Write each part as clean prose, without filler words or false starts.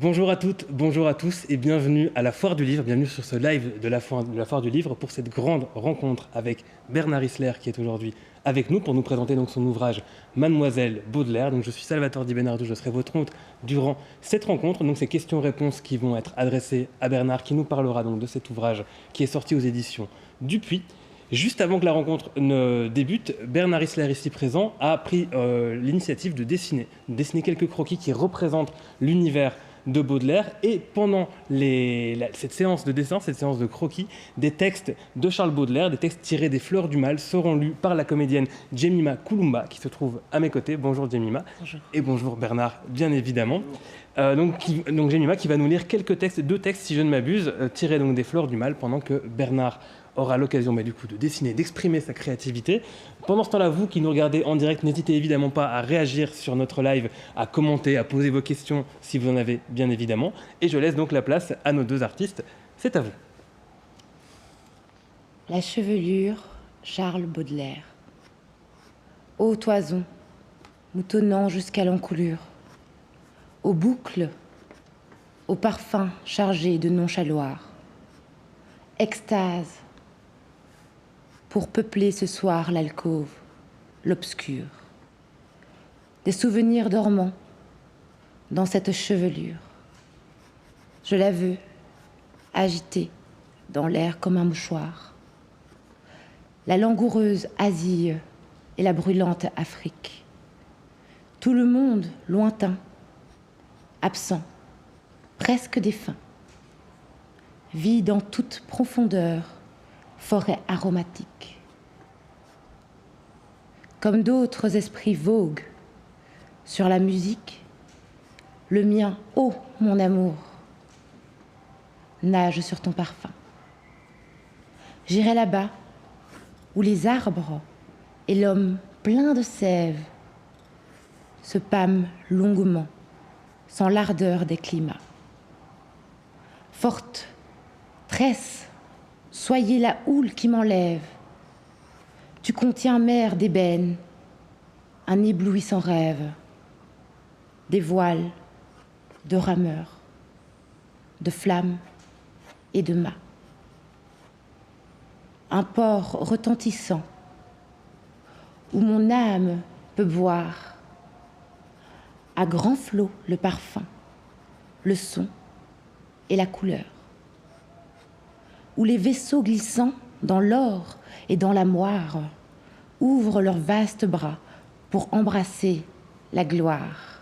Bonjour à toutes, bonjour à tous et bienvenue à la Foire du Livre, bienvenue sur ce live de la Foire du Livre pour cette grande rencontre avec Bernard Isler qui est aujourd'hui avec nous pour nous présenter donc son ouvrage Mademoiselle Baudelaire. Donc je suis Salvatore Di Bernardo, je serai votre hôte durant cette rencontre. Donc ces questions-réponses qui vont être adressées à Bernard qui nous parlera donc de cet ouvrage qui est sorti aux éditions Dupuis. Juste avant que la rencontre ne débute, Bernard Isler, ici présent, a pris l'initiative de dessiner quelques croquis qui représentent l'univers de Baudelaire, et pendant cette séance de dessin, cette séance de croquis, des textes de Charles Baudelaire, des textes tirés des Fleurs du Mal, seront lus par la comédienne Jemima Kouloumba, qui se trouve à mes côtés. Bonjour Jemima. Bonjour. Et bonjour Bernard, bien évidemment. Donc Jemima qui va nous lire deux textes, si je ne m'abuse, tirés donc des Fleurs du Mal, pendant que Bernard aura l'occasion du coup de dessiner, d'exprimer sa créativité. Pendant ce temps-là, vous qui nous regardez en direct, n'hésitez évidemment pas à réagir sur notre live, à commenter, à poser vos questions si vous en avez bien évidemment. Et je laisse donc la place à nos deux artistes. C'est à vous. La chevelure, Charles Baudelaire. Ô toison, moutonnant jusqu'à l'encolure, aux boucles, aux parfums chargés de nonchaloir, extase, pour peupler ce soir l'alcôve, l'obscur. Des souvenirs dormants dans cette chevelure. Je la veux, agitée dans l'air comme un mouchoir. La langoureuse Asie et la brûlante Afrique. Tout le monde lointain, absent, presque défunt, vit dans toute profondeur, forêt aromatique. Comme d'autres esprits voguent sur la musique, le mien, ô mon amour, nage sur ton parfum. J'irai là-bas où les arbres et l'homme plein de sève se pâment longuement sans l'ardeur des climats. Forte, tresse, soyez la houle qui m'enlève. Tu contiens mer d'ébène, un éblouissant rêve, des voiles, de rameurs, de flammes et de mâts. Un port retentissant où mon âme peut boire à grands flots le parfum, le son et la couleur. Où les vaisseaux glissant dans l'or et dans la moire ouvrent leurs vastes bras pour embrasser la gloire.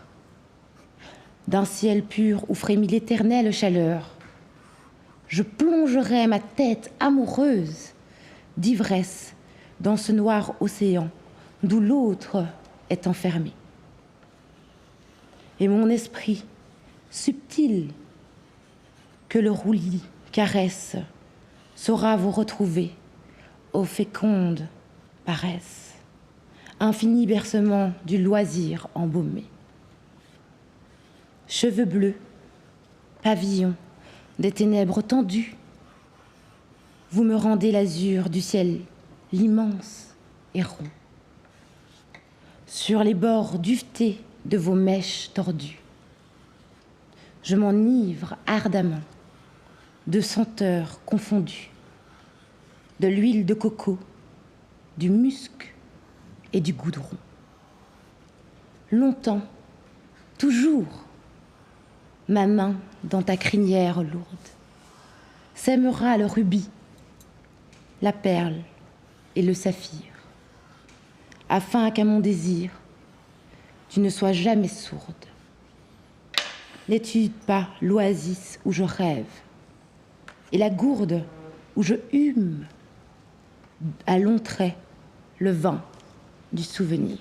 D'un ciel pur où frémit l'éternelle chaleur, je plongerai ma tête amoureuse d'ivresse dans ce noir océan d'où l'autre est enfermé. Et mon esprit subtil que le roulis caresse saura vous retrouver aux fécondes paresses, infini bercement du loisir embaumé. Cheveux bleus, pavillon des ténèbres tendues, vous me rendez l'azur du ciel, l'immense et rond. Sur les bords duvetés de vos mèches tordues, je m'enivre ardemment de senteurs confondues, de l'huile de coco, du musc et du goudron. Longtemps, toujours, ma main dans ta crinière lourde sèmera le rubis, la perle et le saphir, afin qu'à mon désir, tu ne sois jamais sourde. N'étude pas l'oasis où je rêve et la gourde où je hume à longs traits le vin du souvenir.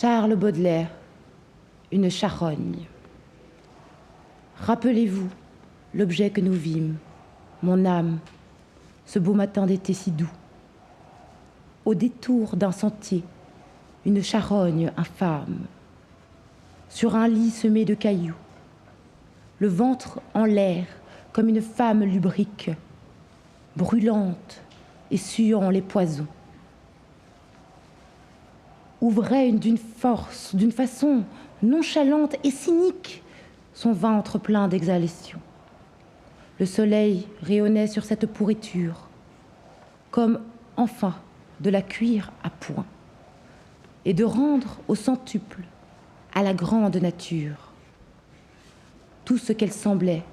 Charles Baudelaire, une charogne. Rappelez-vous l'objet que nous vîmes, mon âme, ce beau matin d'été si doux. Au détour d'un sentier, une charogne infâme, sur un lit semé de cailloux, le ventre en l'air comme une femme lubrique, brûlante et suant les poisons. Ouvrait d'une force, d'une façon nonchalante et cynique, son ventre plein d'exhalations. Le soleil rayonnait sur cette pourriture, comme enfin de la cuire à point, et de rendre au centuple, à la grande nature, tout ce qu'elle semblait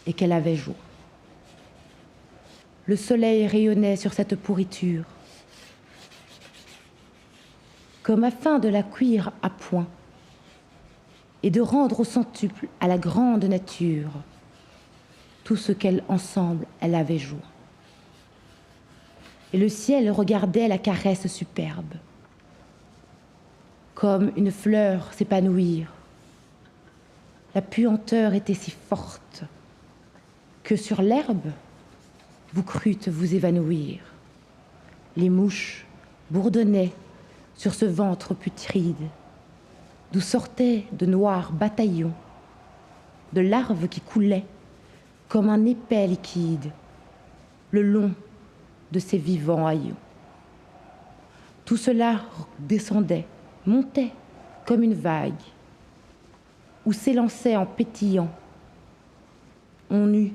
et qu'elle avait jour. Le soleil rayonnait sur cette pourriture, comme afin de la cuire à point et de rendre au centuple à la grande nature tout ce qu'elle ensemble elle avait jour. Et le ciel regardait la caresse superbe, comme une fleur s'épanouir. La puanteur était si forte que sur l'herbe vous crûtes vous évanouir. Les mouches bourdonnaient sur ce ventre putride, d'où sortaient de noirs bataillons, de larves qui coulaient comme un épais liquide, le long de ces vivants haillons. Tout cela descendait, montait comme une vague, ou s'élançait en pétillant. On eût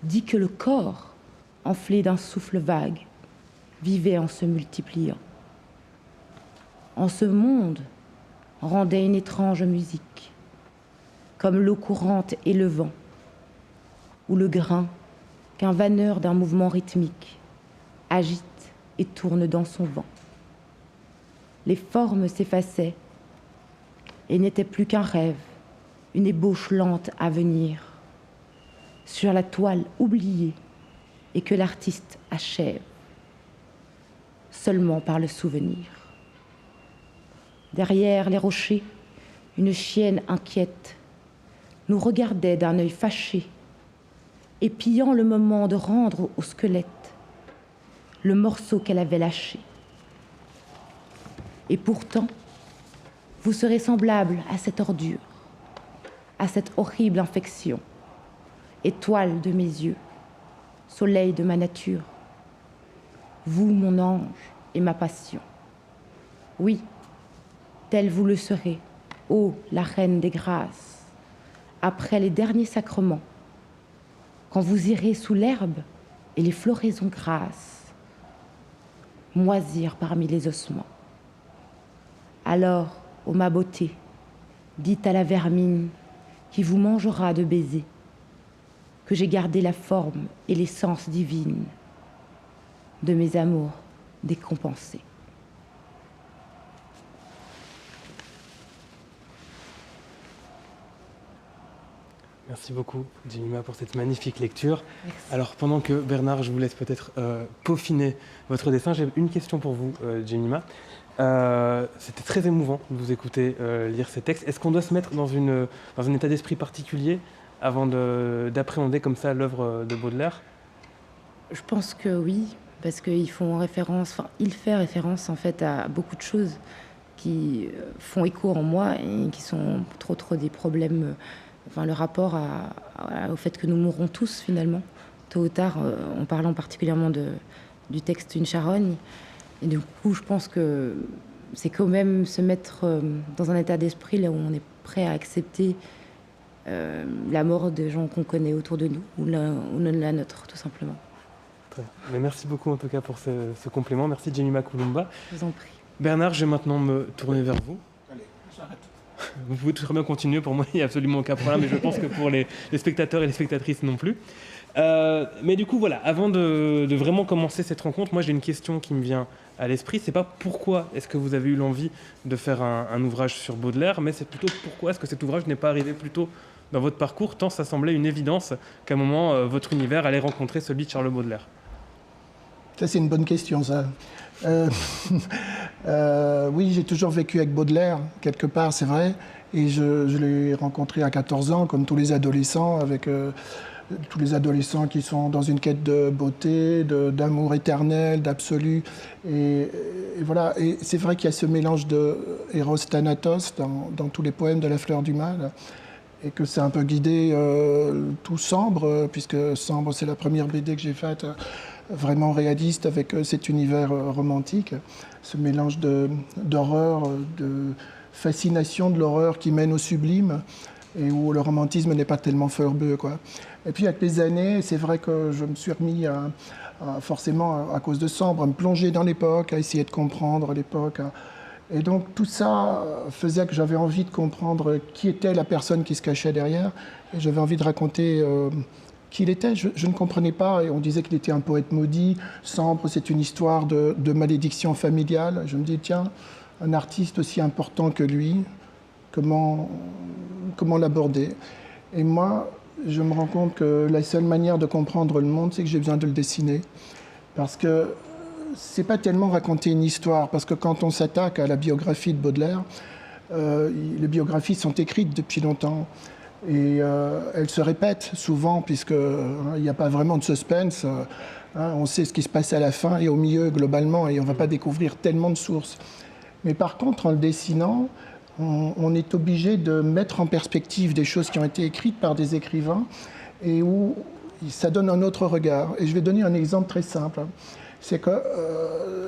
dit que le corps, enflé d'un souffle vague, vivait en se multipliant. En ce monde rendait une étrange musique, comme l'eau courante et le vent, ou le grain qu'un vanneur d'un mouvement rythmique agite et tourne dans son vent. Les formes s'effaçaient et n'étaient plus qu'un rêve, une ébauche lente à venir, sur la toile oubliée et que l'artiste achève, seulement par le souvenir. Derrière les rochers, une chienne inquiète nous regardait d'un œil fâché, épiant le moment de rendre au squelette le morceau qu'elle avait lâché. Et pourtant, vous serez semblable à cette ordure, à cette horrible infection, étoile de mes yeux, soleil de ma nature, vous, mon ange et ma passion. Oui, telle vous le serez, ô la reine des grâces, après les derniers sacrements, quand vous irez sous l'herbe et les floraisons grasses, moisir parmi les ossements. Alors, ô ma beauté, dites à la vermine qui vous mangera de baisers, que j'ai gardé la forme et l'essence divine de mes amours décompensés. Merci beaucoup, Jemima, pour cette magnifique lecture. Merci. Alors, pendant que Bernard, je vous laisse peut-être peaufiner votre dessin, j'ai une question pour vous, Jemima. C'était très émouvant de vous écouter lire ces textes. Est-ce qu'on doit se mettre dans un état d'esprit particulier avant d'appréhender comme ça l'œuvre de Baudelaire? Je pense que oui, parce qu'ils font référence, enfin, il fait référence en fait à beaucoup de choses qui font écho en moi et qui sont trop des problèmes. Enfin, le rapport au fait que nous mourrons tous finalement, tôt ou tard, en parlant particulièrement du texte Une charogne. Et du coup, je pense que c'est quand même se mettre dans un état d'esprit là où on est prêt à accepter la mort des gens qu'on connaît autour de nous, ou la nôtre, tout simplement. Très bien. Mais merci beaucoup en tout cas pour ce complément. Merci Jemima Kulumba. Je vous en prie. Bernard, je vais maintenant me tourner vers vous. Allez, j'arrête. Vous pouvez très bien continuer, pour moi il n'y a absolument aucun problème, mais je pense que pour les spectateurs et les spectatrices non plus. Mais du coup voilà, avant de vraiment commencer cette rencontre, moi j'ai une question qui me vient à l'esprit. C'est pas pourquoi est-ce que vous avez eu l'envie de faire un ouvrage sur Baudelaire, mais c'est plutôt pourquoi est-ce que cet ouvrage n'est pas arrivé plus tôt dans votre parcours, tant ça semblait une évidence qu'à un moment votre univers allait rencontrer celui de Charles Baudelaire. Ça, c'est une bonne question, ça. Oui, j'ai toujours vécu avec Baudelaire, quelque part, c'est vrai. Et je l'ai rencontré à 14 ans, comme tous les adolescents, avec tous les adolescents qui sont dans une quête de beauté, d'amour éternel, d'absolu. Et voilà. Et c'est vrai qu'il y a ce mélange de Eros Thanatos dans tous les poèmes de La Fleur du Mal. Et que c'est un peu guidé tout Sambre, puisque Sambre, c'est la première BD que j'ai faite vraiment réaliste avec cet univers romantique, ce mélange d'horreur, de fascination de l'horreur qui mène au sublime et où le romantisme n'est pas tellement feurbeux, quoi. Et puis avec les années, c'est vrai que je me suis remis forcément à cause de Sambre, à me plonger dans l'époque, à essayer de comprendre l'époque. Et donc tout ça faisait que j'avais envie de comprendre qui était la personne qui se cachait derrière. Et j'avais envie de raconter qui il était. Je ne comprenais pas. Et on disait qu'il était un poète maudit. Sambre, c'est une histoire de malédiction familiale. Je me dis, tiens, un artiste aussi important que lui, comment l'aborder? Et moi, je me rends compte que la seule manière de comprendre le monde, c'est que j'ai besoin de le dessiner. Parce que c'est pas tellement raconter une histoire, parce que quand on s'attaque à la biographie de Baudelaire, les biographies sont écrites depuis longtemps et elles se répètent souvent puisqu'il n'y a pas vraiment de suspense. On sait ce qui se passe à la fin et au milieu globalement et on ne va pas découvrir tellement de sources. Mais par contre, en le dessinant, on est obligé de mettre en perspective des choses qui ont été écrites par des écrivains et où ça donne un autre regard. Et je vais donner un exemple très simple. C'est que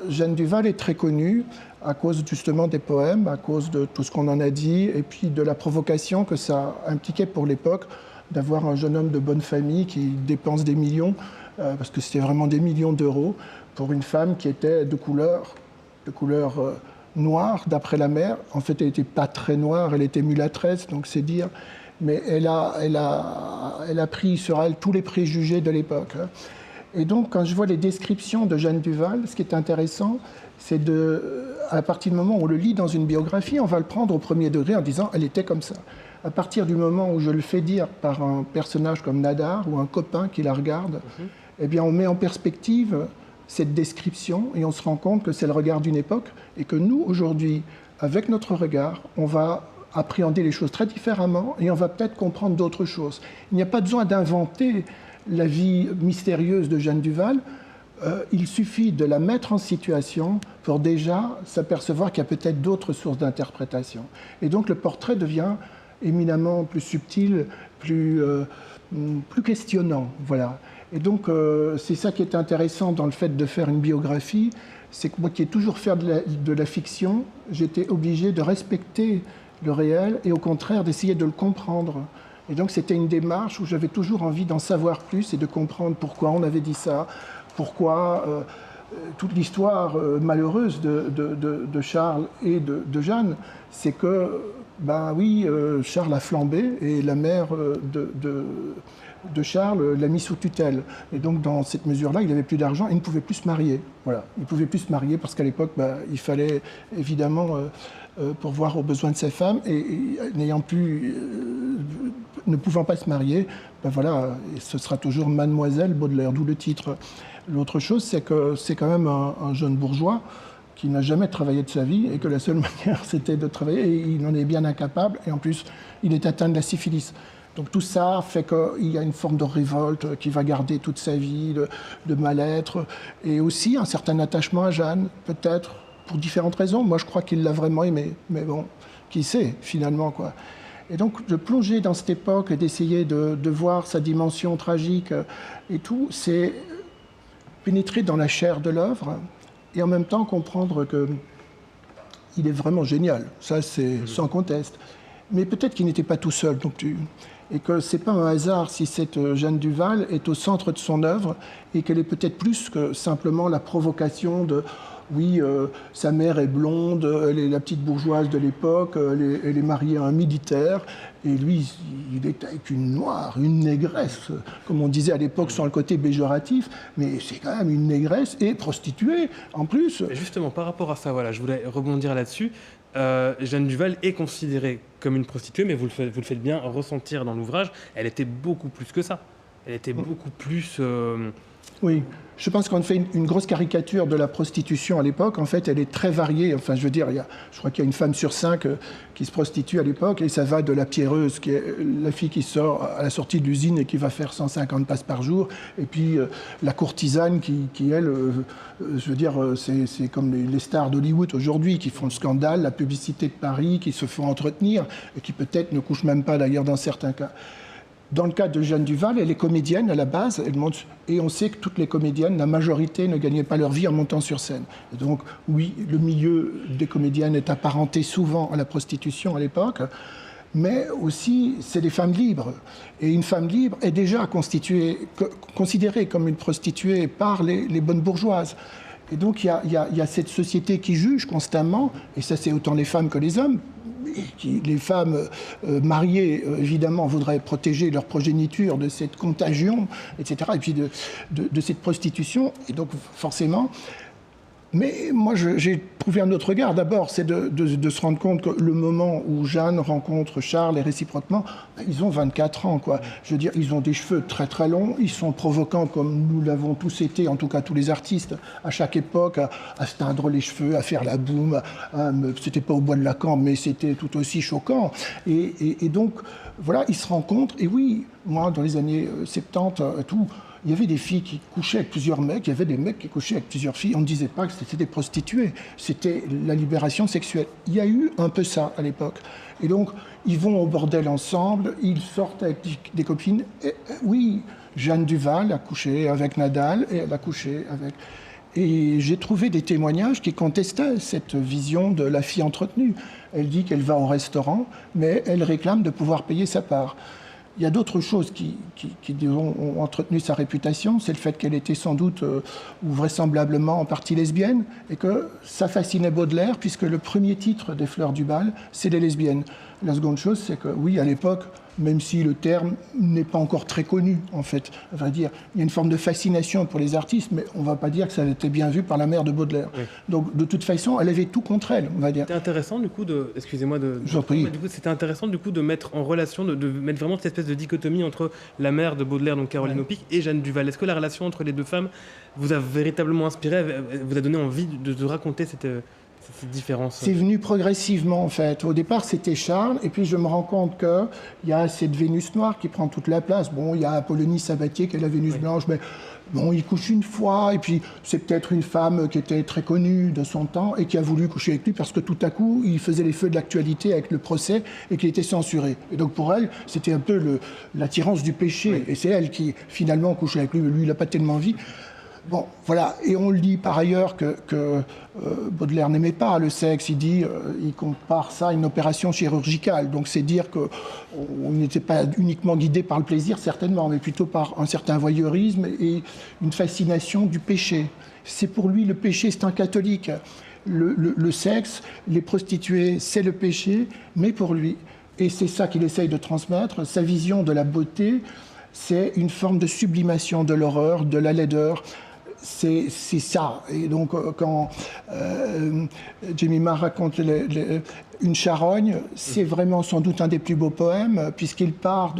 Jeanne Duval est très connue à cause justement des poèmes, à cause de tout ce qu'on en a dit, et puis de la provocation que ça impliquait pour l'époque d'avoir un jeune homme de bonne famille qui dépense des millions, parce que c'était vraiment des millions d'euros, pour une femme qui était de couleur noire, d'après la mère. En fait, elle n'était pas très noire, elle était mulâtresse, donc c'est dire. Mais elle a pris sur elle tous les préjugés de l'époque. Et donc, quand je vois les descriptions de Jeanne Duval, ce qui est intéressant, c'est à partir du moment où on le lit dans une biographie, on va le prendre au premier degré en disant « elle était comme ça ». À partir du moment où je le fais dire par un personnage comme Nadar ou un copain qui la regarde, eh bien, on met en perspective cette description et on se rend compte que c'est le regard d'une époque et que nous, aujourd'hui, avec notre regard, on va appréhender les choses très différemment et on va peut-être comprendre d'autres choses. Il n'y a pas besoin d'inventer la vie mystérieuse de Jeanne Duval, il suffit de la mettre en situation pour déjà s'apercevoir qu'il y a peut-être d'autres sources d'interprétation. Et donc le portrait devient éminemment plus subtil, plus questionnant. Voilà. Et donc c'est ça qui est intéressant dans le fait de faire une biographie, c'est que moi qui ai toujours fait de la fiction, j'étais obligé de respecter le réel et au contraire d'essayer de le comprendre. Et donc c'était une démarche où j'avais toujours envie d'en savoir plus et de comprendre pourquoi on avait dit ça, pourquoi toute l'histoire malheureuse de Charles et de Jeanne, c'est que, ben oui, Charles a flambé et la mère de Charles l'a mis sous tutelle. Et donc dans cette mesure-là, il n'avait plus d'argent et il ne pouvait plus se marier. Voilà. Il ne pouvait plus se marier parce qu'à l'époque, ben, il fallait évidemment pourvoir aux besoins de sa femme et n'ayant plus... ne pouvant pas se marier, ben voilà, ce sera toujours Mademoiselle Baudelaire, d'où le titre. L'autre chose, c'est que c'est quand même un jeune bourgeois qui n'a jamais travaillé de sa vie et que la seule manière, c'était de travailler. Et il en est bien incapable. Et en plus, il est atteint de la syphilis. Donc tout ça fait qu'il y a une forme de révolte qui va garder toute sa vie, de mal-être. Et aussi un certain attachement à Jeanne, peut-être pour différentes raisons. Moi, je crois qu'il l'a vraiment aimée. Mais bon, qui sait, finalement, quoi. Et donc, de plonger dans cette époque et d'essayer de voir sa dimension tragique et tout, c'est pénétrer dans la chair de l'œuvre et en même temps comprendre qu'il est vraiment génial. Ça, c'est sans conteste. Mais peut-être qu'il n'était pas tout seul non plus. Et que ce n'est pas un hasard si cette Jeanne Duval est au centre de son œuvre et qu'elle est peut-être plus que simplement la provocation de... Oui, sa mère est blonde, elle est la petite bourgeoise de l'époque, elle est mariée à un militaire, et lui, il est avec une noire, une négresse, comme on disait à l'époque sans le côté péjoratif, mais c'est quand même une négresse et prostituée, en plus. Et justement, par rapport à ça, voilà, je voulais rebondir là-dessus. Jeanne Duval est considérée comme une prostituée, mais vous le faites bien ressentir dans l'ouvrage, elle était beaucoup plus que ça. elle était beaucoup plus... Oui, je pense qu'on fait une grosse caricature de la prostitution à l'époque. En fait, elle est très variée. Enfin, je veux dire, je crois qu'il y a une femme sur 5 qui se prostitue à l'époque, et ça va de la pierreuse, qui est la fille qui sort à la sortie de l'usine et qui va faire 150 passes par jour, et puis la courtisane qui elle, je veux dire, c'est comme les stars d'Hollywood aujourd'hui, qui font le scandale, la publicité de Paris, qui se font entretenir, et qui peut-être ne couchent même pas d'ailleurs dans certains cas. Dans le cas de Jeanne Duval, elle est comédienne à la base, elle monte, et on sait que toutes les comédiennes, la majorité, ne gagnaient pas leur vie en montant sur scène. Et donc, oui, le milieu des comédiennes est apparenté souvent à la prostitution à l'époque, mais aussi, c'est des femmes libres. Et une femme libre est déjà considérée comme une prostituée par les bonnes bourgeoises. Et donc, il y a cette société qui juge constamment, et ça, c'est autant les femmes que les hommes. Les femmes mariées, évidemment, voudraient protéger leur progéniture de cette contagion, etc., et puis de cette prostitution. Et donc, forcément... Mais moi, j'ai trouvé un autre regard. D'abord, c'est de se rendre compte que le moment où Jeanne rencontre Charles, et réciproquement, ils ont 24 ans, quoi. Je veux dire, ils ont des cheveux très très longs, ils sont provocants comme nous l'avons tous été, en tout cas tous les artistes, à chaque époque, à se teindre les cheveux, à faire la boum. C'était pas au bois de Lacan, mais c'était tout aussi choquant. Et donc, voilà, ils se rencontrent. Et oui, moi, dans les années 70, tout... Il y avait des filles qui couchaient avec plusieurs mecs, il y avait des mecs qui couchaient avec plusieurs filles. On ne disait pas que c'était des prostituées, c'était la libération sexuelle. Il y a eu un peu ça à l'époque. Et donc, ils vont au bordel ensemble, ils sortent avec des copines. Et, oui, Jeanne Duval a couché avec Nadal, et elle a couché avec... Et j'ai trouvé des témoignages qui contestaient cette vision de la fille entretenue. Elle dit qu'elle va au restaurant, mais elle réclame de pouvoir payer sa part. Il y a d'autres choses qui ont entretenu sa réputation. C'est le fait qu'elle était sans doute ou vraisemblablement en partie lesbienne, et que ça fascinait Baudelaire, puisque le premier titre des Fleurs du Bal, c'est les lesbiennes. La seconde chose, c'est que oui, à l'époque, même si le terme n'est pas encore très connu, en fait, à vrai dire, il y a une forme de fascination pour les artistes, mais on ne va pas dire que ça a été bien vu par la mère de Baudelaire. Oui. Donc, de toute façon, elle avait tout contre elle, on va dire. C'était intéressant, du coup, excusez-moi de... J'en prie. Du coup, c'était intéressant, du coup, de mettre en relation, de mettre vraiment cette espèce de dichotomie entre la mère de Baudelaire, donc Caroline Aupic, et Jeanne Duval. Est-ce que la relation entre les deux femmes vous a véritablement inspiré, vous a donné envie de raconter cette différence? C'est venu progressivement, en fait. Au départ, c'était Charles, et puis je me rends compte qu'il y a cette Vénus noire qui prend toute la place. Bon, il y a Apollonie Sabatier qui est la Vénus blanche, mais bon, il couche une fois, et puis c'est peut-être une femme qui était très connue de son temps et qui a voulu coucher avec lui parce que tout à coup, il faisait les feux de l'actualité avec le procès et qu'il était censuré. Et donc pour elle, c'était un peu l'attirance du péché, et c'est elle qui finalement couchait avec lui, mais lui, il n'a pas tellement envie. Bon, voilà. Et on le dit par ailleurs que Baudelaire n'aimait pas le sexe. Il compare ça à une opération chirurgicale. Donc c'est dire qu'on n'était pas uniquement guidé par le plaisir, certainement, mais plutôt par un certain voyeurisme et une fascination du péché. C'est pour lui, le péché, c'est un catholique. Le sexe, les prostituées, c'est le péché, mais pour lui. Et c'est ça qu'il essaye de transmettre. Sa vision de la beauté, c'est une forme de sublimation de l'horreur, de la laideur. C'est ça. Et donc, quand Jemima raconte une charogne, c'est vraiment sans doute un des plus beaux poèmes, puisqu'il part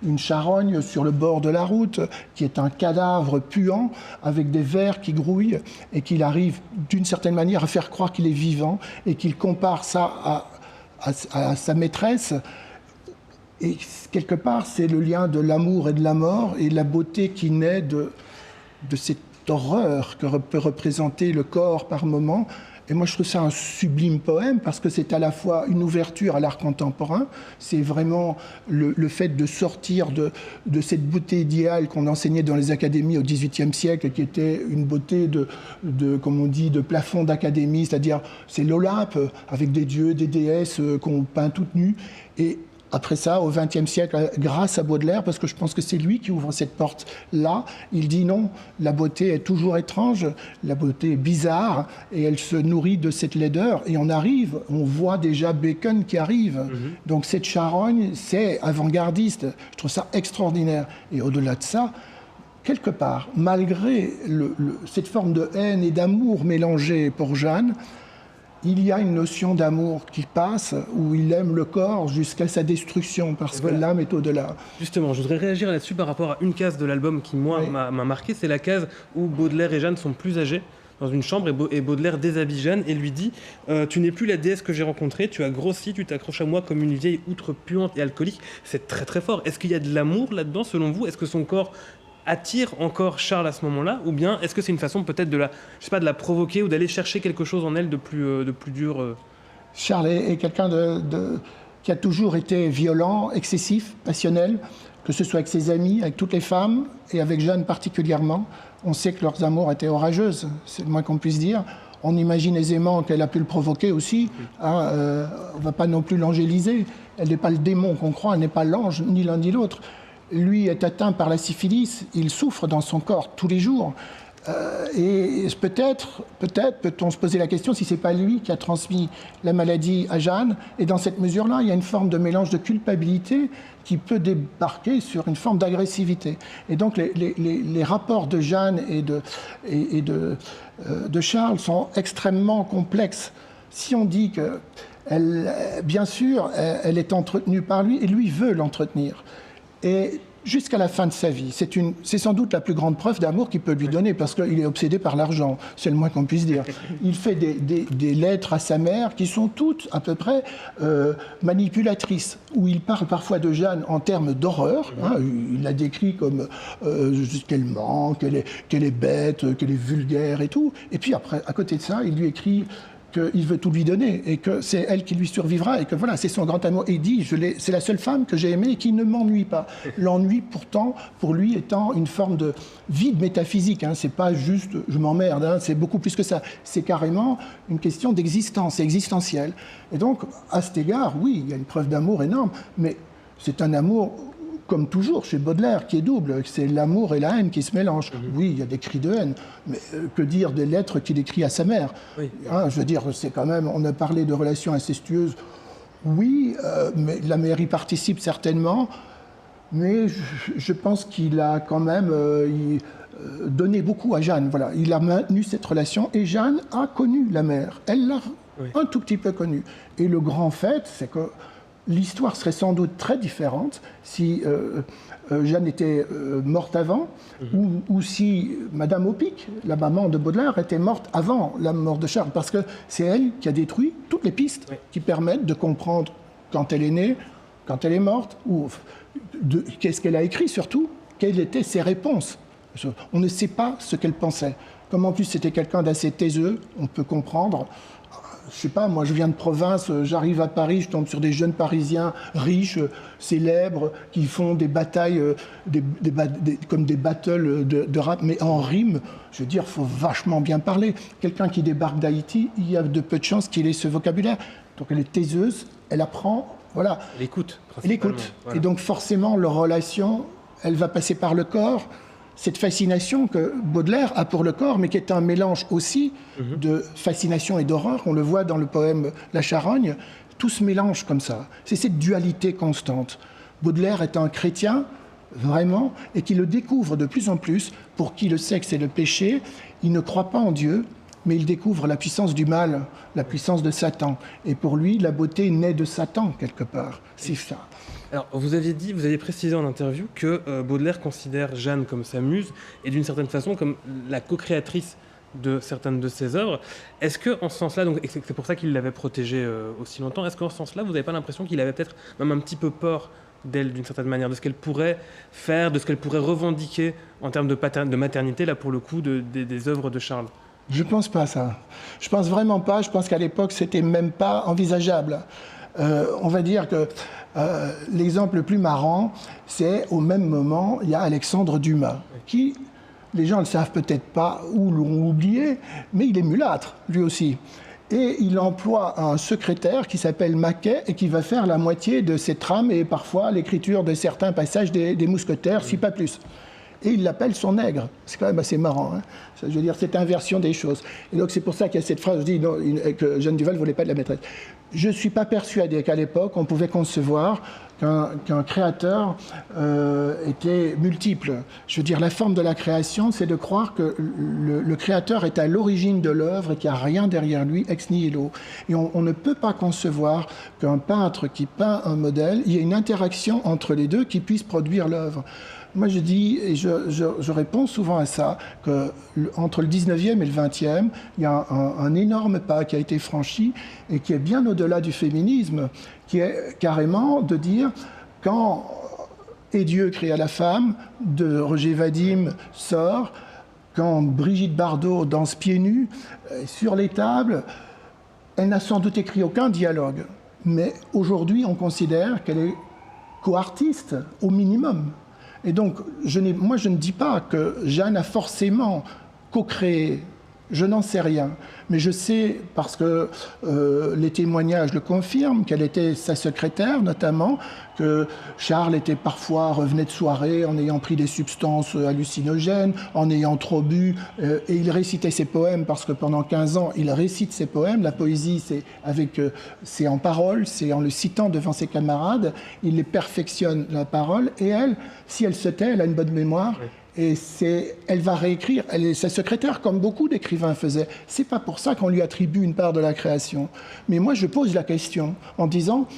d'une charogne sur le bord de la route, qui est un cadavre puant, avec des vers qui grouillent, et qu'il arrive d'une certaine manière à faire croire qu'il est vivant, et qu'il compare ça à sa maîtresse. Et quelque part, c'est le lien de l'amour et de la mort, et la beauté qui naît de cette horreur que peut représenter le corps par moment. Et moi, je trouve ça un sublime poème, parce que c'est à la fois une ouverture à l'art contemporain, c'est vraiment le fait de sortir de cette beauté idéale qu'on enseignait dans les académies au XVIIIe siècle, qui était une beauté comme on dit, de plafond d'académie, c'est-à-dire c'est l'Olympe, avec des dieux, des déesses qu'on peint toutes nues. Et après ça, au XXe siècle, grâce à Baudelaire, parce que je pense que c'est lui qui ouvre cette porte-là, il dit non, la beauté est toujours étrange, la beauté est bizarre, et elle se nourrit de cette laideur. Et on voit déjà Bacon qui arrive. Mm-hmm. Donc cette charogne, c'est avant-gardiste. Je trouve ça extraordinaire. Et au-delà de ça, quelque part, malgré cette forme de haine et d'amour mélangés pour Jeanne, il y a une notion d'amour qui passe, où il aime le corps jusqu'à sa destruction, parce que l'âme est au-delà. Justement, je voudrais réagir là-dessus par rapport à une case de l'album qui, moi, m'a marqué. C'est la case où Baudelaire et Jeanne sont plus âgés, dans une chambre, et Baudelaire déshabille Jeanne et lui dit tu n'es plus la déesse que j'ai rencontrée, tu as grossi, tu t'accroches à moi comme une vieille outre puante et alcoolique. C'est très très fort. Est-ce qu'il y a de l'amour là-dedans, selon vous? Est-ce que son corps attire encore Charles à ce moment-là, ou bien est-ce que c'est une façon peut-être de la provoquer ou d'aller chercher quelque chose en elle de plus dur Charles est quelqu'un qui a toujours été violent, excessif, passionnel, que ce soit avec ses amis, avec toutes les femmes, et avec Jeanne particulièrement. On sait que leurs amours étaient orageuses, c'est le moins qu'on puisse dire. On imagine aisément qu'elle a pu le provoquer aussi. On ne va pas non plus l'angéliser. Elle n'est pas le démon qu'on croit, elle n'est pas l'ange, ni l'un ni l'autre. Lui est atteint par la syphilis, il souffre dans son corps tous les jours. Et peut-être peut-on se poser la question si ce n'est pas lui qui a transmis la maladie à Jeanne. Et dans cette mesure-là, il y a une forme de mélange de culpabilité qui peut débarquer sur une forme d'agressivité. Et donc les rapports de Jeanne et de Charles sont extrêmement complexes. Si on dit que, bien sûr, elle est entretenue par lui, et lui veut l'entretenir. Et jusqu'à la fin de sa vie, c'est sans doute la plus grande preuve d'amour qu'il peut lui donner, parce qu'il est obsédé par l'argent, c'est le moins qu'on puisse dire. Il fait des lettres à sa mère qui sont toutes à peu près manipulatrices, où il parle parfois de Jeanne en termes d'horreur. Il la décrit comme qu'elle ment, qu'elle est bête, qu'elle est vulgaire et tout. Et puis après, à côté de ça, il lui écrit qu'il veut tout lui donner et que c'est elle qui lui survivra et que voilà, c'est son grand amour. Et il dit, c'est la seule femme que j'ai aimée et qui ne m'ennuie pas. L'ennui, pourtant, pour lui, étant une forme de vide métaphysique. C'est pas juste « je m'emmerde », c'est beaucoup plus que ça. C'est carrément une question d'existence, c'est existentiel. Et donc, à cet égard, oui, il y a une preuve d'amour énorme, mais c'est un amour, comme toujours chez Baudelaire, qui est double. C'est l'amour et la haine qui se mélangent. Oui, il y a des cris de haine, mais que dire des lettres qu'il écrit à sa mère? Je veux dire, c'est quand même... On a parlé de relations incestueuses. Oui, mais la mère y participe certainement, mais je pense qu'il a quand même donné beaucoup à Jeanne. Voilà, il a maintenu cette relation, et Jeanne a connu la mère. Elle l'a un tout petit peu connue. Et le grand fait, c'est que l'histoire serait sans doute très différente si Jeanne était morte avant, ou si Madame Opic, la maman de Baudelaire, était morte avant la mort de Charles, parce que c'est elle qui a détruit toutes les pistes qui permettent de comprendre quand elle est née, quand elle est morte, ou qu'est-ce qu'elle a écrit surtout, quelles étaient ses réponses. On ne sait pas ce qu'elle pensait. Comme en plus c'était quelqu'un d'assez taiseux, on peut comprendre. Je sais pas, moi je viens de province, j'arrive à Paris, je tombe sur des jeunes Parisiens riches, célèbres, qui font des batailles, comme des battles de rap, mais en rime. Je veux dire, il faut vachement bien parler. Quelqu'un qui débarque d'Haïti, il y a de peu de chances qu'il ait ce vocabulaire. Donc elle est taiseuse, elle apprend, voilà. Elle écoute, Elle écoute. Voilà. Et donc forcément, leur relation, elle va passer par le corps. Cette fascination que Baudelaire a pour le corps, mais qui est un mélange aussi de fascination et d'horreur. On le voit dans le poème La Charogne. Tout se mélange comme ça. C'est cette dualité constante. Baudelaire est un chrétien, vraiment, et qui le découvre de plus en plus. Pour qui le sexe est le péché, il ne croit pas en Dieu, mais il découvre la puissance du mal, la puissance de Satan. Et pour lui, la beauté naît de Satan, quelque part. C'est ça. Alors, vous aviez précisé en interview que Baudelaire considère Jeanne comme sa muse et d'une certaine façon comme la co-créatrice de certaines de ses œuvres. Est-ce qu'en ce sens-là, donc, et c'est pour ça qu'il l'avait protégée aussi longtemps, est-ce qu'en ce sens-là, vous n'avez pas l'impression qu'il avait peut-être même un petit peu peur d'elle d'une certaine manière, de ce qu'elle pourrait faire, de ce qu'elle pourrait revendiquer en termes de maternité, là pour le coup, des œuvres de Charles? Je ne pense pas ça. Je ne pense vraiment pas. Je pense qu'à l'époque, c'était même pas envisageable. On va dire que l'exemple le plus marrant, c'est au même moment, il y a Alexandre Dumas, qui, les gens ne le savent peut-être pas ou l'ont oublié, mais il est mulâtre, lui aussi. Et il emploie un secrétaire qui s'appelle Maquet et qui va faire la moitié de ses trames et parfois l'écriture de certains passages des Mousquetaires, si pas plus. Et il l'appelle son nègre. C'est quand même assez marrant. Ça, je veux dire, cette inversion des choses. Et donc c'est pour ça qu'il y a cette phrase, je dis que Jeanne Duval ne voulait pas de la maîtresse. Je ne suis pas persuadé qu'à l'époque, on pouvait concevoir qu'un créateur était multiple. Je veux dire, la forme de la création, c'est de croire que le créateur est à l'origine de l'œuvre et qu'il n'y a rien derrière lui, ex nihilo. Et on ne peut pas concevoir qu'un peintre qui peint un modèle, il y ait une interaction entre les deux qui puisse produire l'œuvre. Moi, je dis, et je réponds souvent à ça, qu'entre le 19e et le 20e, il y a un énorme pas qui a été franchi et qui est bien au-delà du féminisme, qui est carrément de dire, quand Et Dieu créa la femme, de Roger Vadim sort, quand Brigitte Bardot danse pieds nus, sur les tables, elle n'a sans doute écrit aucun dialogue. Mais aujourd'hui, on considère qu'elle est co-artiste, au minimum. Et donc, moi, je ne dis pas que Jeanne a forcément co-créé. Je n'en sais rien. Mais je sais, parce que les témoignages le confirment, qu'elle était sa secrétaire, notamment, que Charles revenait de soirée en ayant pris des substances hallucinogènes, en ayant trop bu, et il récitait ses poèmes, parce que pendant 15 ans, il récite ses poèmes. La poésie, c'est en parole, c'est en le citant devant ses camarades. Il les perfectionne, la parole, et elle, si elle se tait, elle a une bonne mémoire. Oui. Et elle va réécrire, elle est sa secrétaire, comme beaucoup d'écrivains faisaient. C'est pas pour ça qu'on lui attribue une part de la création. Mais moi, je pose la question en disant,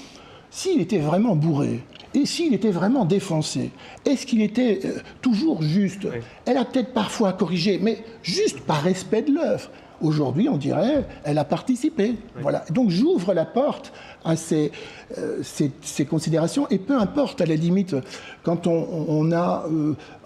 s'il était vraiment bourré, et s'il était vraiment défoncé, est-ce qu'il était toujours juste? Oui. Elle a peut-être parfois corrigé, mais juste par respect de l'œuvre. Aujourd'hui, on dirait, elle a participé. Oui. Voilà. Donc j'ouvre la porte à ces considérations, et peu importe, à la limite, quand on a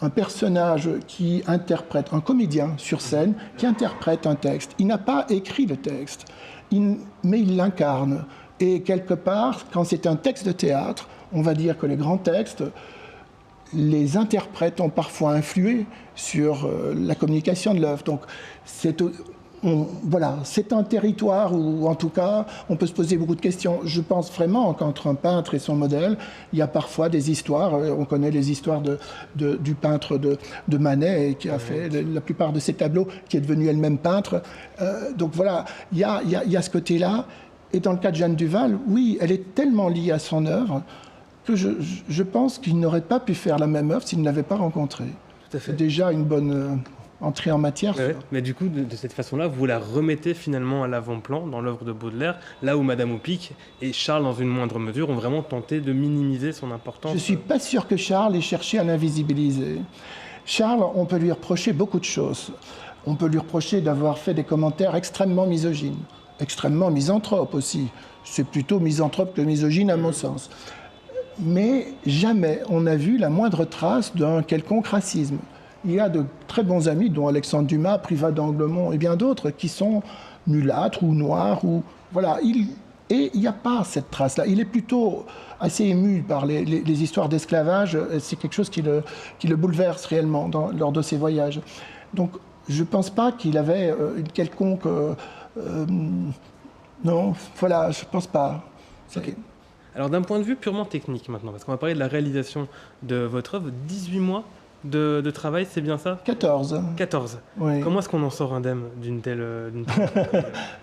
un personnage qui interprète, un comédien sur scène, qui interprète un texte, il n'a pas écrit le texte, mais il l'incarne. Et quelque part, quand c'est un texte de théâtre, on va dire que les grands textes, les interprètes ont parfois influé sur la communication de l'œuvre. Donc voilà, c'est un territoire où, en tout cas, on peut se poser beaucoup de questions. Je pense vraiment qu'entre un peintre et son modèle, il y a parfois des histoires. On connaît les histoires du peintre de Manet, qui a fait la plupart de ses tableaux, qui est devenu elle-même peintre. Donc voilà, il y a ce côté-là. Et dans le cas de Jeanne Duval, oui, elle est tellement liée à son œuvre que je pense qu'il n'aurait pas pu faire la même œuvre s'il ne l'avait pas rencontrée. Tout à fait. C'est déjà une bonne entrée en matière. Ouais, mais du coup, de cette façon-là, vous la remettez finalement à l'avant-plan dans l'œuvre de Baudelaire, là où Madame Aupic et Charles, dans une moindre mesure, ont vraiment tenté de minimiser son importance. Je ne suis pas sûr que Charles ait cherché à l'invisibiliser. Charles, on peut lui reprocher beaucoup de choses. On peut lui reprocher d'avoir fait des commentaires extrêmement misogynes, extrêmement misanthropes aussi. C'est plutôt misanthrope que misogyne à mon sens. Mais jamais on n'a vu la moindre trace d'un quelconque racisme. Il y a de très bons amis, dont Alexandre Dumas, Privat d'Anglemont et bien d'autres, qui sont mulâtres ou noirs. Voilà. Et il n'y a pas cette trace-là. Il est plutôt assez ému par les histoires d'esclavage. C'est quelque chose qui le bouleverse réellement lors de ses voyages. Donc, je ne pense pas qu'il avait une quelconque... non, voilà, je ne pense pas. Okay. Alors, d'un point de vue purement technique maintenant, parce qu'on va parler de la réalisation de votre œuvre, 18 mois de travail, c'est bien ça? 14. 14. Oui. Comment est-ce qu'on en sort indemne d'une telle...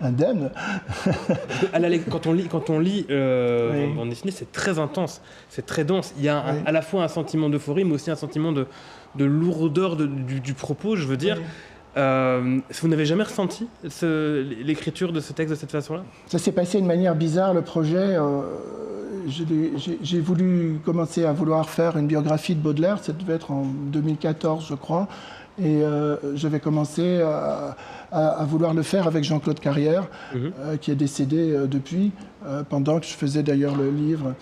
Indemne? Quand on lit oui. En dessinée, c'est très intense, c'est très dense. Il y a à la fois un sentiment d'euphorie, mais aussi un sentiment de lourdeur du propos, je veux dire. Oui. Vous n'avez jamais ressenti l'écriture de ce texte de cette façon-là? Ça s'est passé de manière bizarre, le projet... J'ai voulu commencer à vouloir faire une biographie de Baudelaire, ça devait être en 2014 je crois, et j'avais commencé à vouloir le faire avec Jean-Claude Carrière, qui est décédé depuis, pendant que je faisais d'ailleurs le livre.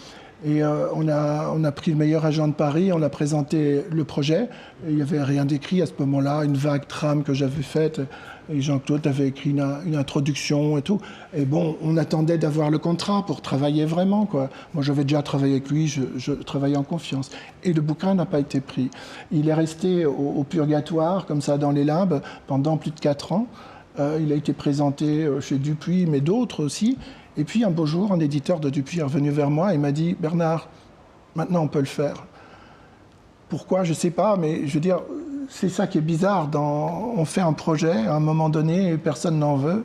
Et on a pris le meilleur agent de Paris, on a présenté le projet, et il n'y avait rien d'écrit à ce moment-là, une vague trame que j'avais faite, et Jean-Claude avait écrit une introduction et tout. Et bon, on attendait d'avoir le contrat pour travailler vraiment, quoi. Moi, j'avais déjà travaillé avec lui, je travaillais en confiance. Et le bouquin n'a pas été pris. Il est resté au purgatoire, comme ça, dans les limbes, pendant plus de 4 ans. Il a été présenté chez Dupuis, mais d'autres aussi. Et puis, un beau jour, un éditeur de Dupuis est revenu vers moi et m'a dit « Bernard, maintenant, on peut le faire. » Pourquoi? Je ne sais pas, mais je veux dire... C'est ça qui est bizarre, on fait un projet, à un moment donné, personne n'en veut,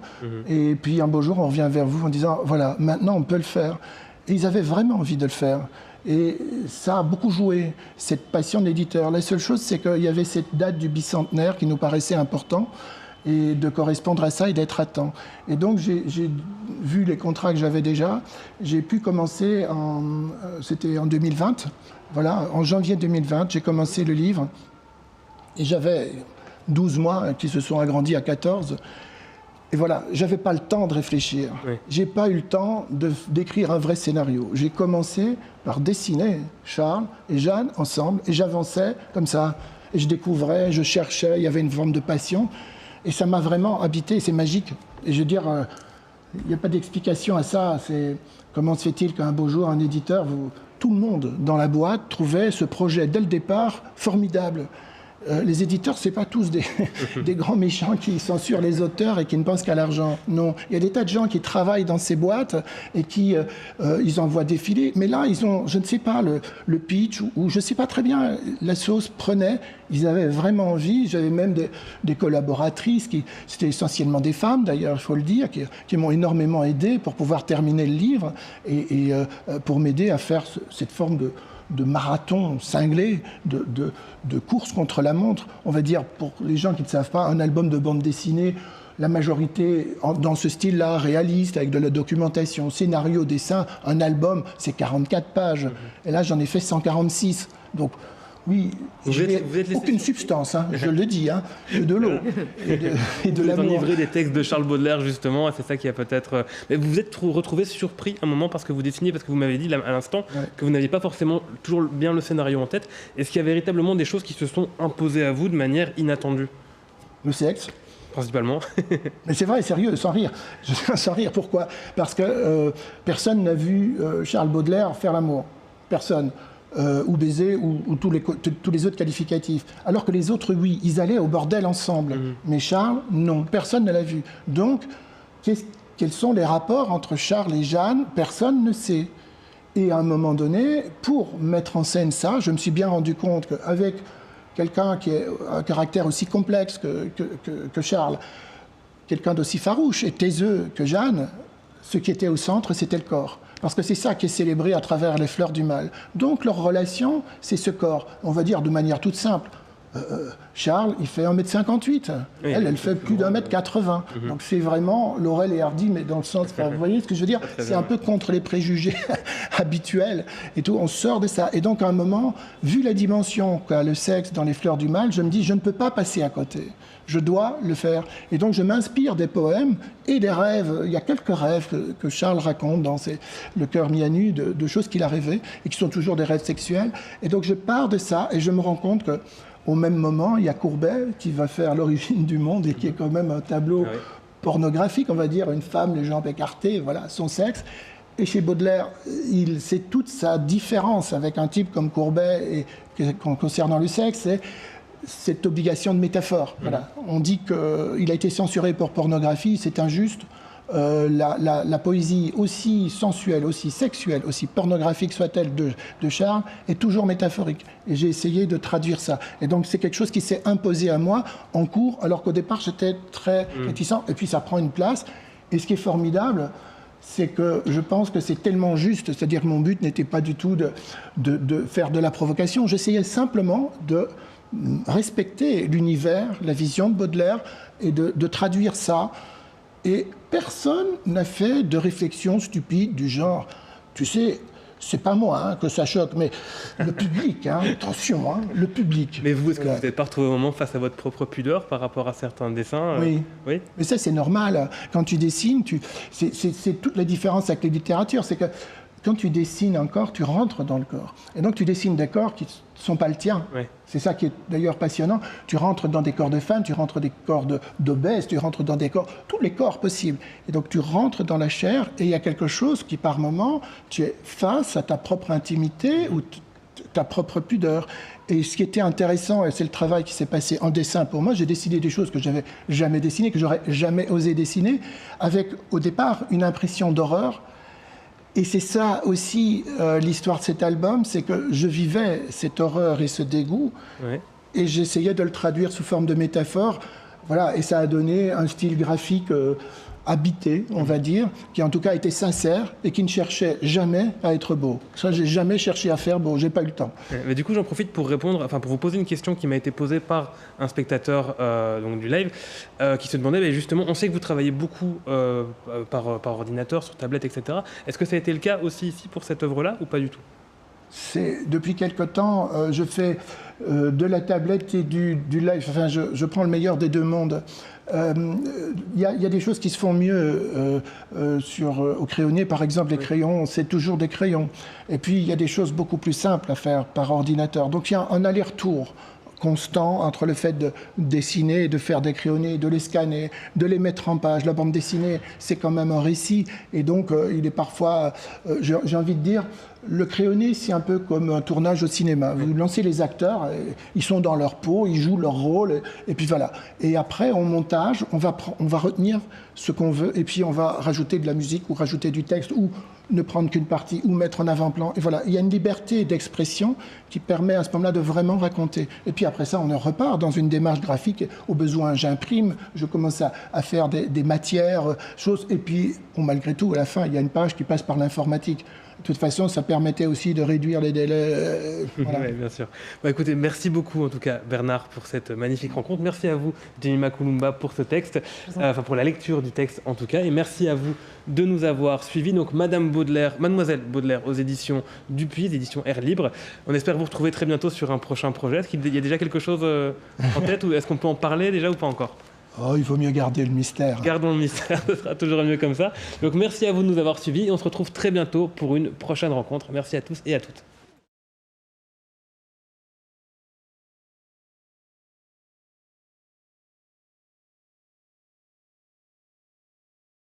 et puis un beau jour, on revient vers vous en disant, voilà, maintenant on peut le faire. Et ils avaient vraiment envie de le faire. Et ça a beaucoup joué, cette passion d'éditeur. La seule chose, c'est qu'il y avait cette date du bicentenaire qui nous paraissait important, et de correspondre à ça et d'être à temps. Et donc, j'ai vu les contrats que j'avais déjà. J'ai pu commencer, c'était en 2020. Voilà, en janvier 2020, j'ai commencé le livre. Et j'avais 12 mois qui se sont agrandis à 14. Et voilà, j'avais pas le temps de réfléchir. Oui. J'ai pas eu le temps d'écrire un vrai scénario. J'ai commencé par dessiner Charles et Jeanne ensemble, et j'avançais comme ça. Et je découvrais, je cherchais, il y avait une forme de passion. Et ça m'a vraiment habité, c'est magique. Et je veux dire, il n'y a pas d'explication à ça. C'est comment se fait-il qu'un beau jour, un éditeur, tout le monde dans la boîte trouvait ce projet dès le départ formidable. Les éditeurs, c'est pas tous des grands méchants qui censurent les auteurs et qui ne pensent qu'à l'argent. Non, il y a des tas de gens qui travaillent dans ces boîtes et qui ils envoient défiler. Mais là, ils ont, je ne sais pas, le pitch ou je ne sais pas très bien, la sauce prenait. Ils avaient vraiment envie. J'avais même des collaboratrices c'était essentiellement des femmes d'ailleurs, il faut le dire, qui m'ont énormément aidé pour pouvoir terminer le livre et pour m'aider à faire cette forme de marathon cinglé, de course contre la montre. On va dire, pour les gens qui ne savent pas, un album de bande dessinée, la majorité dans ce style-là, réaliste, avec de la documentation, scénario, dessin, un album, c'est 44 pages. Et là, j'en ai fait 146. Donc, oui, je n'ai aucune substance, hein, je le dis, hein, de l'eau et de l'amour. Vous êtes enivré des textes de Charles Baudelaire, justement, et c'est ça qui a peut-être... Mais vous vous êtes retrouvé surpris un moment parce que vous dessiniez, parce que vous m'avez dit à l'instant que vous n'aviez pas forcément toujours bien le scénario en tête. Est-ce qu'il y a véritablement des choses qui se sont imposées à vous de manière inattendue? Le sexe. Principalement. Mais c'est vrai, sérieux, sans rire. Sans rire, pourquoi? Parce que personne n'a vu Charles Baudelaire faire l'amour. Personne. Ou baiser, ou tous les autres qualificatifs. Alors que les autres, oui, ils allaient au bordel ensemble. Mais Charles, non, personne ne l'a vu. Donc, quels sont les rapports entre Charles et Jeanne? Personne ne sait. Et à un moment donné, pour mettre en scène ça, je me suis bien rendu compte qu'avec quelqu'un qui a un caractère aussi complexe que Charles, quelqu'un d'aussi farouche et taiseux que Jeanne, ce qui était au centre, c'était le corps. Parce que c'est ça qui est célébré à travers les fleurs du mal. Donc leur relation, c'est ce corps. On va dire de manière toute simple. Charles, il fait 1,58 m. Oui, elle fait plus d'1,80 m. Donc c'est vraiment Laurel et Hardy, mais dans le sens... Vous voyez ce que je veux dire? C'est un peu contre les préjugés habituels et tout. On sort de ça. Et donc à un moment, vu la dimension qu'a le sexe dans les fleurs du mal, je me dis, je ne peux pas passer à côté. Je dois le faire. Et donc je m'inspire des poèmes et des rêves. Il y a quelques rêves que Charles raconte dans Le cœur mis à nu, de choses qu'il a rêvées et qui sont toujours des rêves sexuels. Et donc je pars de ça et je me rends compte que au même moment, il y a Courbet qui va faire L'origine du monde et qui est quand même un tableau pornographique, on va dire, une femme, les jambes écartées, voilà, son sexe. Et chez Baudelaire, c'est toute sa différence avec un type comme Courbet et concernant le sexe, c'est cette obligation de métaphore. Voilà. On dit qu'il a été censuré pour pornographie, c'est injuste. La poésie, aussi sensuelle, aussi sexuelle, aussi pornographique soit-elle de Charles, est toujours métaphorique. Et j'ai essayé de traduire ça. Et donc c'est quelque chose qui s'est imposé à moi en cours, alors qu'au départ j'étais très réticent. Et puis ça prend une place. Et ce qui est formidable, c'est que je pense que c'est tellement juste, c'est-à-dire que mon but n'était pas du tout de faire de la provocation. J'essayais simplement de respecter l'univers, la vision de Baudelaire, et de traduire ça. Et personne n'a fait de réflexion stupide du genre, tu sais, c'est pas moi que ça choque, mais le public, attention, le public. Mais vous, est-ce que vous n'êtes pas retrouvé au moment face à votre propre pudeur par rapport à certains dessins? Oui. Mais ça c'est normal. Quand tu dessines, c'est toute la différence avec les littératures, c'est que quand tu dessines un corps, tu rentres dans le corps. Et donc tu dessines des corps qui ne sont pas le tien. Oui. C'est ça qui est d'ailleurs passionnant. Tu rentres dans des corps de femmes, tu rentres dans des corps d'obèses, tu rentres dans des corps, tous les corps possibles. Et donc tu rentres dans la chair et il y a quelque chose qui par moment, tu es face à ta propre intimité ou ta propre pudeur. Et ce qui était intéressant, et c'est le travail qui s'est passé en dessin pour moi, j'ai dessiné des choses que j'avais jamais dessinées, que j'aurais jamais osé dessiner, avec au départ une impression d'horreur. Et c'est ça aussi l'histoire de cet album, c'est que je vivais cette horreur et ce dégoût, et j'essayais de le traduire sous forme de métaphore. Voilà, et ça a donné un style graphique habité, on va dire, qui en tout cas était sincère et qui ne cherchait jamais à être beau. Ça, j'ai jamais cherché à faire beau, j'ai pas eu le temps. Mais du coup, j'en profite pour répondre, enfin pour vous poser une question qui m'a été posée par un spectateur donc du live, qui se demandait, mais justement, on sait que vous travaillez beaucoup par ordinateur, sur tablette, etc. Est-ce que ça a été le cas aussi ici pour cette œuvre-là ou pas du tout? Depuis quelque temps, je fais de la tablette et du live. Enfin, je prends le meilleur des deux mondes. Il y a des choses qui se font mieux au crayonné. Par exemple, les crayons, c'est toujours des crayons. Et puis, il y a des choses beaucoup plus simples à faire par ordinateur. Donc, il y a un aller-retour constant entre le fait de dessiner, de faire des crayonnés, de les scanner, de les mettre en page. La bande dessinée, c'est quand même un récit. Et donc, il est parfois, j'ai envie de dire, le crayonné, c'est un peu comme un tournage au cinéma. Vous lancez les acteurs, ils sont dans leur peau, ils jouent leur rôle, et puis voilà. Et après, en montage, on va retenir ce qu'on veut, et puis on va rajouter de la musique, ou rajouter du texte, ou ne prendre qu'une partie, ou mettre en avant-plan. Et voilà, il y a une liberté d'expression qui permet à ce moment-là de vraiment raconter. Et puis après ça, on en repart dans une démarche graphique. Au besoin, j'imprime, je commence à faire des matières, choses, et puis, bon, malgré tout, à la fin, il y a une page qui passe par l'informatique. De toute façon, ça permettait aussi de réduire les délais. Voilà. Oui, bien sûr. Bon, écoutez, merci beaucoup en tout cas Bernard pour cette magnifique rencontre. Merci à vous Jemima Kouloumba pour ce texte, pour la lecture du texte en tout cas. Et merci à vous de nous avoir suivis. Donc Mademoiselle Baudelaire aux éditions Dupuis, éditions Air Libre. On espère vous retrouver très bientôt sur un prochain projet. Est-ce qu'il y a déjà quelque chose en tête ou est-ce qu'on peut en parler déjà ou pas encore? Oh, il vaut mieux garder le mystère. Gardons le mystère, ce sera toujours mieux comme ça. Donc merci à vous de nous avoir suivis et on se retrouve très bientôt pour une prochaine rencontre. Merci à tous et à toutes.